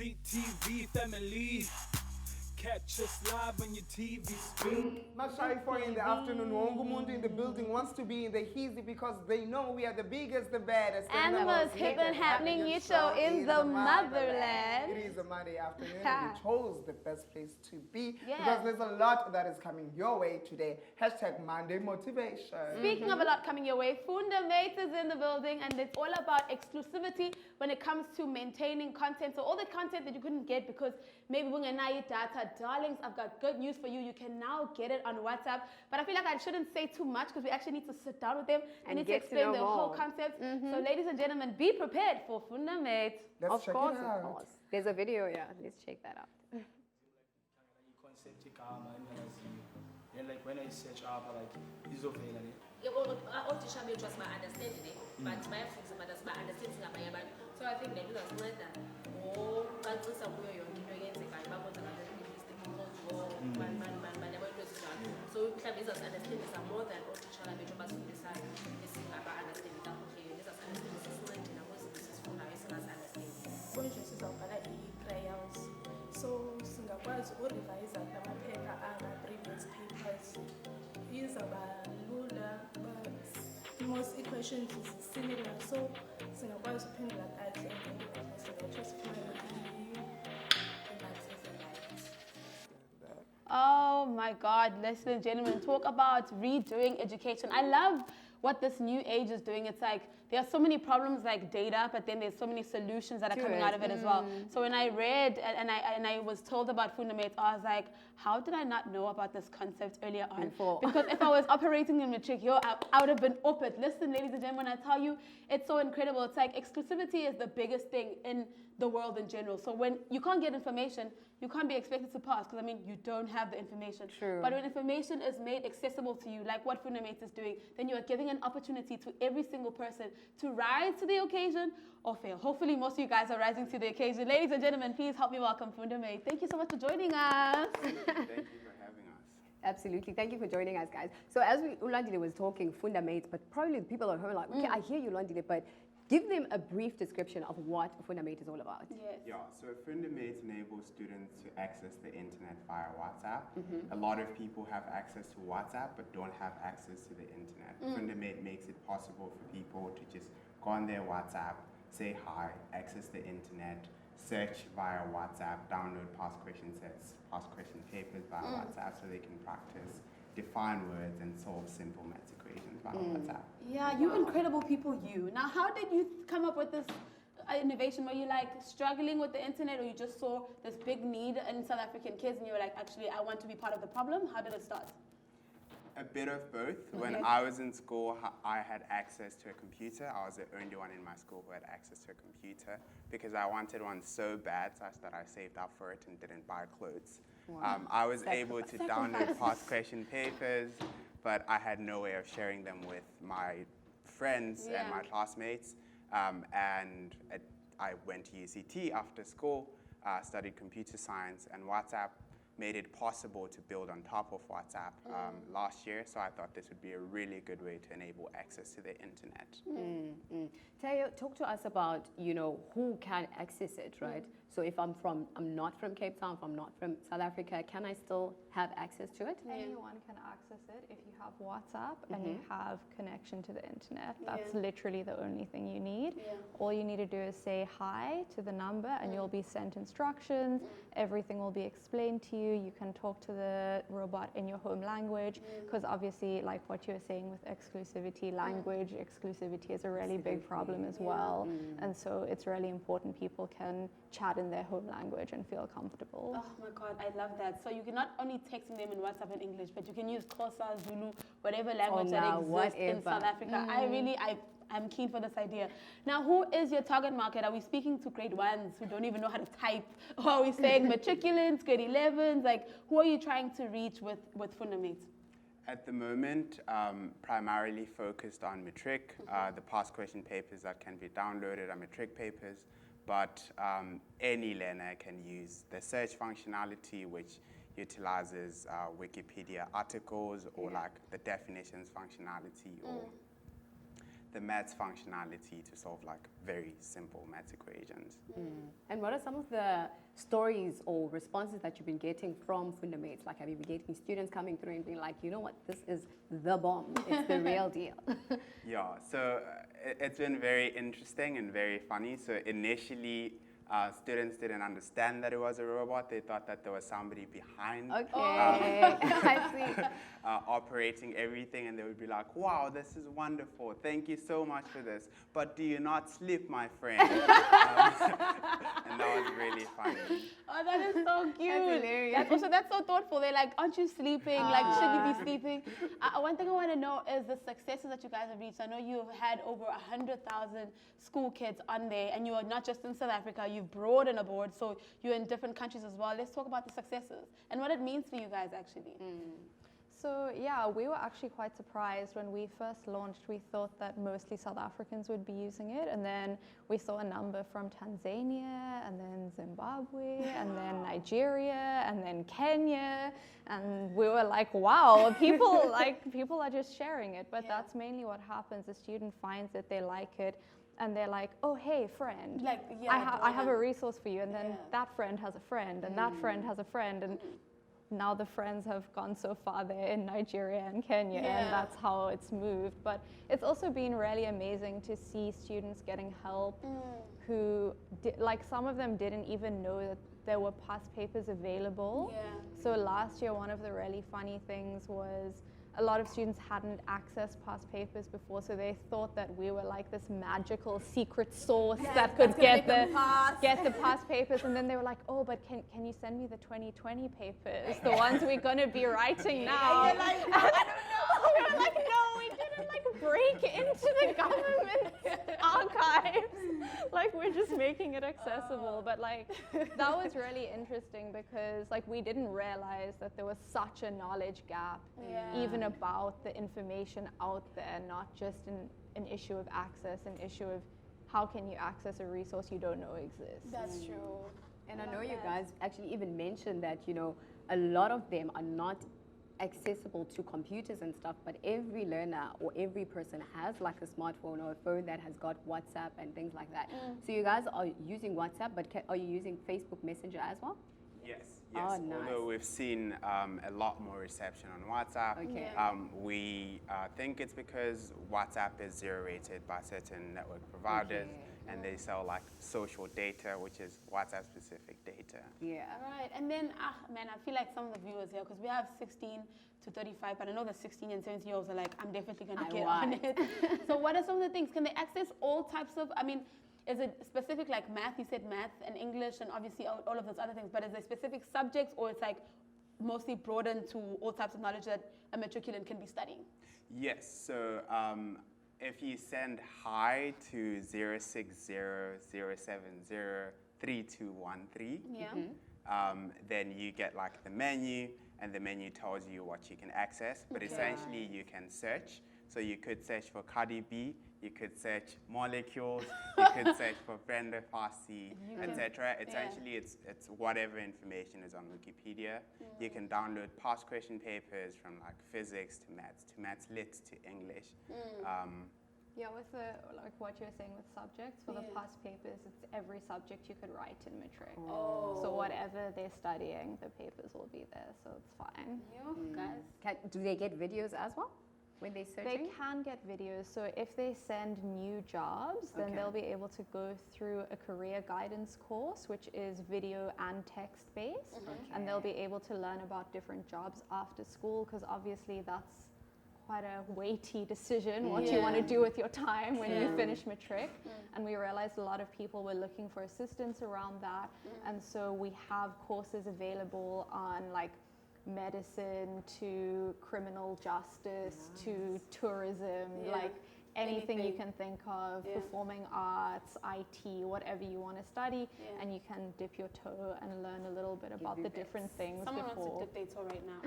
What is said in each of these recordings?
VTV family. Catch us live on your TV screen. Not shy for in the afternoon. Wongumuntu in the building wants to be in the Heezy because they know we are the biggest, the baddest, and the most hip and happening youth show in the motherland. It is a Monday afternoon and we chose the best place to be because there's a lot that is coming your way today. Hashtag Monday Motivation. Speaking of a lot coming your way, Foondamate is in the building and it's all about exclusivity when it comes to maintaining content. So all the content that you couldn't get because maybe we're gonna data. Darlings, I've got good news for you. You can now get it on WhatsApp. But I feel like I shouldn't say too much because we actually need to sit down with them and need to explain the whole concept. So ladies and gentlemen, be prepared for Foondamate. Let's check it out. Of course. There's a video here. Let's check that out. And like when I search up, like it's okay. Othisha bethu asiba-understandi but bayafundisa but asiba-understandi singabanye abantu. So I think le nto izasinceda ngokucacisa kuyo yonke into eyenzekayo bakonzakala bani abantu ezinjalo. So mhlawumbi izasi-understandisa more than ootitshala bethu abasifundisayo esingaba-understandi kakuhle. Izasi-understandisa isincede nakwezinto esizifundayo esingasi-understandi. Konje sizawubhala ii-trials so singakwazi ukurivayisa namaphepha anga-previous papers. Izawuba lula but most questions is similar so singakwazi ukuphendula kakuhle and singatsho sifumane Oh my God, ladies and gentlemen, talk about redoing education. I love what this new age is doing. It's like there are so many problems like data, but then there's so many solutions that are coming out of it as well. So when I read and I was told about Foondamate, I was like, how did I not know about this concept earlier on? Because if I was operating in matric, I would have been up it. Listen, ladies and gentlemen, I tell you, it's so incredible. It's like exclusivity is the biggest thing in the world in general. So when you can't get information, you can't be expected to pass because, I mean, you don't have the information. True. But when information is made accessible to you, like what Foondamate is doing, then you are giving an opportunity to every single person to rise to the occasion or fail. Hopefully, most of you guys are rising to the occasion. Ladies and gentlemen, please help me welcome Foondamate. Thank you so much for joining us. Thank you for having us. Absolutely. Thank you for joining us, guys. So as Ulandile was talking, Foondamate, but probably the people at home are like, okay, I hear you, Ulandile, but give them a brief description of what Foondamate is all about. Yes. Yeah, so Foondamate enables students to access the internet via WhatsApp. A lot of people have access to WhatsApp but don't have access to the internet. Foondamate makes it possible for people to just go on their WhatsApp, say hi, access the internet, search via WhatsApp, download past question sets, past question papers via WhatsApp so they can practice, define words and solve simple maths equations via WhatsApp. Yeah, you incredible people, you. Now, how did you come up with this innovation? Were you like struggling with the internet or you just saw this big need in South African kids and you were like, actually, I want to be part of the problem? How did it start? A bit of both. When I was in school, I had access to a computer. I was the only one in my school who had access to a computer because I wanted one so bad such that I saved up for it and didn't buy clothes. I was able to download past question papers, but I had no way of sharing them with my friends and my classmates. And I went to UCT after school, studied computer science, and WhatsApp made it possible to build on top of WhatsApp last year. So I thought this would be a really good way to enable access to the internet. Tao, talk to us about, who can access it, right? So if I'm not from Cape Town, if I'm not from South Africa, can I still have access to it? Anyone can access it if you have WhatsApp and you have connection to the internet. That's literally the only thing you need. All you need to do is say hi to the number and you'll be sent instructions. Everything will be explained to you. You can talk to the robot in your home language because obviously, like what you were saying with exclusivity, language exclusivity is a really big problem as well. And so it's really important people can chat in their home language and feel comfortable. Oh my God, I love that. So you can not only texting them in WhatsApp in English, but you can use Xhosa, Zulu, whatever language that exists in South Africa. I'm keen for this idea. Now, who is your target market? Are we speaking to grade 1s who don't even know how to type? Or are we saying matriculants, grade 11s? Like, who are you trying to reach with Foondamate? At the moment, primarily focused on matric. The past question papers that can be downloaded are matric papers, but any learner can use the search functionality, which utilizes Wikipedia articles or like the definitions functionality or the maths functionality to solve like very simple maths equations. And what are some of the stories or responses that you've been getting from Foondamate? Like, have you been getting students coming through and being like, you know what, this is the bomb, it's the real deal? Yeah, so it's been very interesting and very funny. So initially, students didn't understand that it was a robot. They thought that there was somebody behind I see. operating everything, and they would be like, wow, this is wonderful. Thank you so much for this. But do you not sleep, my friend? And that was really funny. Oh, that is so cute. That's hilarious. That's so thoughtful. They're like, aren't you sleeping? Like, should you be sleeping? One thing I want to know is the successes that you guys have reached. I know you've had over 100,000 school kids on there, and you are not just in South Africa, you've broadened abroad, so you're in different countries as well. Let's talk about the successes and what it means for you guys, actually. So yeah, we were actually quite surprised when we first launched. We thought that mostly South Africans would be using it, and then we saw a number from Tanzania, and then Zimbabwe, and then Nigeria, and then Kenya, and we were like, wow, people are just sharing it. But that's mainly what happens. The student finds it, they like it, and they're like, oh, hey, friend, I have a resource for you. And then that friend has a friend, and that friend has a friend, and now the friends have gone so far there in Nigeria and Kenya, and that's how it's moved. But it's also been really amazing to see students getting help who, like some of them didn't even know that there were past papers available. So last year, one of the really funny things was a lot of students hadn't accessed past papers before, so they thought that we were like this magical secret source that could get the past papers, and then they were like, oh, but can you send me the 2020 papers, the ones we're going to be writing now? And you're like, I don't know. We were like, no, we didn't like break into the government archives. Like, we're just making it accessible. But like, that was really interesting because like we didn't realize that there was such a knowledge gap, even about the information out there, not just an issue of access, an issue of how can you access a resource you don't know exists. That's true. And I know you guys actually even mentioned that, you know, a lot of them are not accessible to computers and stuff, but every learner or every person has like a smartphone or a phone that has got WhatsApp and things like that. So you guys are using WhatsApp, but are you using Facebook Messenger as well? Yes. Oh, nice. Although we've seen a lot more reception on WhatsApp, we think it's because WhatsApp is zero-rated by certain network providers, and they sell like social data, which is WhatsApp-specific data. Yeah. All right, and then, man, I feel like some of the viewers here, because we have 16 to 35, but I know the 16 and 17-year-olds are like, I'm definitely going to get on it. So what are some of the things? Can they access all types of, I mean, is it specific like math? You said math and English and obviously all of those other things, but is there specific subjects, or it's like mostly broadened to all types of knowledge that a matriculant can be studying? Yes, so if you send hi to 060-070-3213, then you get like the menu, and the menu tells you what you can access, but essentially you can search. So you could search for Cardi B, you could search molecules, you could search for Brenda Fassi, etc. Essentially, it's whatever information is on Wikipedia. You can download past question papers from like physics to maths lit to English. Yeah, with the, like what you're saying with subjects, for the past papers, it's every subject you could write in matric. So whatever they're studying, the papers will be there, so it's fine. Guys. Do they get videos as well when they're searching? They can get videos. So if they send new jobs, then they'll be able to go through a career guidance course, which is video and text based. And they'll be able to learn about different jobs after school, because obviously that's quite a weighty decision, what you want to do with your time when you finish matric. And we realized a lot of people were looking for assistance around that. And so we have courses available on like medicine to criminal justice to tourism, like anything you can think of, performing arts, IT, whatever you want to study, and you can dip your toe and learn a little bit about the different things Someone before. wants to dip their toe right now.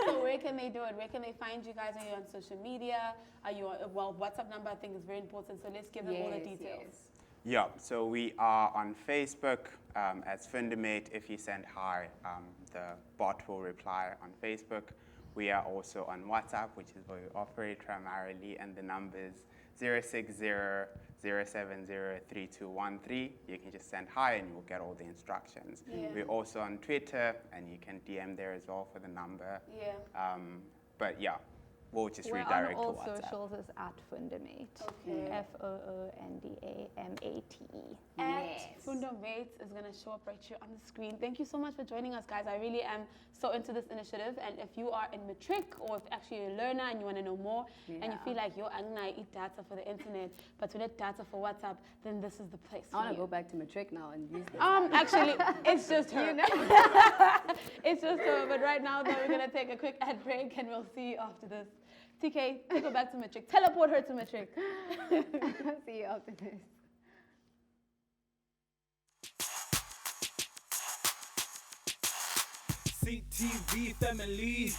So where can they do it? Where can they find you guys? Are you on social media? Are you on, well, WhatsApp number I think is very important, so let's give them all the details. Yeah, so we are on Facebook as Foondamate. If you send hi, the bot will reply on Facebook. We are also on WhatsApp, which is where we operate primarily, and the number's 060-070-3213. You can just send hi and you'll get all the instructions. We're also on Twitter, and you can DM there as well for the number. But yeah, we'll just redirect to WhatsApp. All socials is at Foondamate. Foondamate. Foondamate is going to show up right here on the screen. Thank you so much for joining us, guys. I really am so into this initiative. And if you are in matric, or if actually you're a learner and you want to know more, and you feel like, I eat data for the internet, but we need data for WhatsApp, then this is the place. I want to go back to matric now and use this. Actually, it's just her. It's just her. But right now, though, we're going to take a quick ad break, and we'll see you after this. TK, take her back to matric. Teleport her to matric. See you after this. CTV family.